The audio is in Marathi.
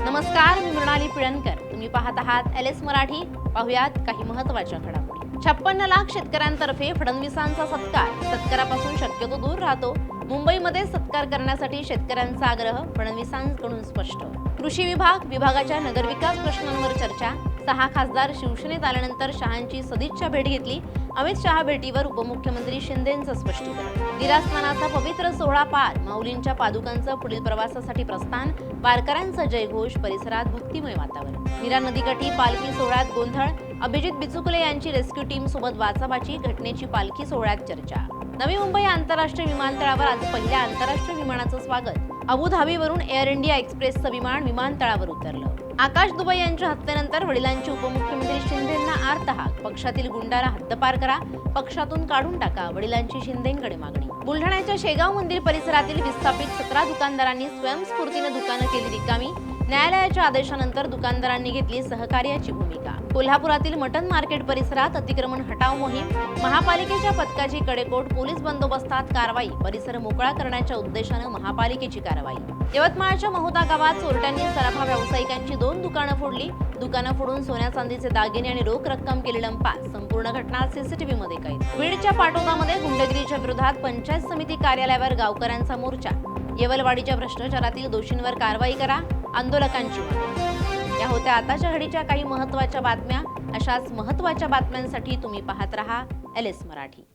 नमस्कार, मी मृणाली पिळणकर. तुम्ही पाहत आहात एलएस मराठी. पाहुयात काही महत्त्वाच्या घडामोडी. 56 लाख शेतकऱ्यांतर्फे फडणवीसांचा सत्कार. सत्कारापासून शक्यतो दूर राहतो. मुंबईमध्ये सत्कार करण्यासाठी शेतकऱ्यांचा आग्रह. फडणवीसांकडून स्पष्ट. कृषी विभागाच्या नगरविकास प्रश्नांवर चर्चा. 6 खासदार शिवसेनेत आल्यानंतर शहांची सदिच्छा भेट घेतली. अमित शहा भेटीवर उपमुख्यमंत्री शिंदेंचं स्पष्टीकरण. नीरास्नानाचा पवित्र सोहळा पार. माऊलींच्या पादुकांचं पुढील प्रवासासाठी प्रस्थान. वारकऱ्यांचा जयघोष. परिसरात भक्तिमय वातावरण. नीरा नदीकाठी पालखी सोहळ्यात गोंधळ. अभिजित बिचुकले यांची रेस्क्यू टीम सोबत वाचाबाची. घटनेची पालखी सोहळ्यात चर्चा. नवी मुंबई आंतरराष्ट्रीय विमानतळावर आज पहिल्या आंतरराष्ट्रीय विमानाचं स्वागत. अबुधाबीवरून एअर इंडिया एक्सप्रेसचं विमान विमानतळावर उतरलं. आकाश दुबे यांच्या हत्येनंतर वडिलांची उपमुख्यमंत्री शिंदेंना आर्तहाक. पक्षातील गुंडाला हद्दपार करा, पक्षातून काढून टाका, वडिलांची शिंदेंकडे मागणी. बुलढाण्याच्या शेगाव मंदिर परिसरातील विस्थापित 17 दुकानदारांनी स्वयंस्फूर्तीने दुकानं केली रिकामी. न्यायालयाच्या आदेशानंतर दुकानदारांनी घेतली सहकार्याची भूमिका. कोल्हापुरातील मटन मार्केट परिसरात अतिक्रमण हटाव मोहीम. महापालिकेच्या पथकाची कडेकोट. पोलीस बंदोबस्तात कारवाई. परिसर मोकळा करण्याच्या उद्देशानं महापालिकेची कारवाई. यवतमाळच्या महुदा गावात चोरट्यांनी सराफा व्यावसायिकांची 2 दुकानं फोडली. दुकानं फोडून सोन्या चांदीचे दागिने आणि रोख रक्कम केली लंपास. संपूर्ण घटना सीसीटीव्ही मध्ये कैद. बीडच्या पाटोदामध्ये गुंडगिरीच्या विरोधात पंचायत समिती कार्यालयावर गावकऱ्यांचा मोर्चा. येवलवाडीच्या भ्रष्टाचारातील दोषींवर कारवाई करा, आंदोलकांची मागणी. या होत्या आताच्या घडीच्या काही महत्त्वाच्या बातम्या. अशाच महत्त्वाच्या बातम्यांसाठी तुम्ही पाहत रहा एलएस मराठी.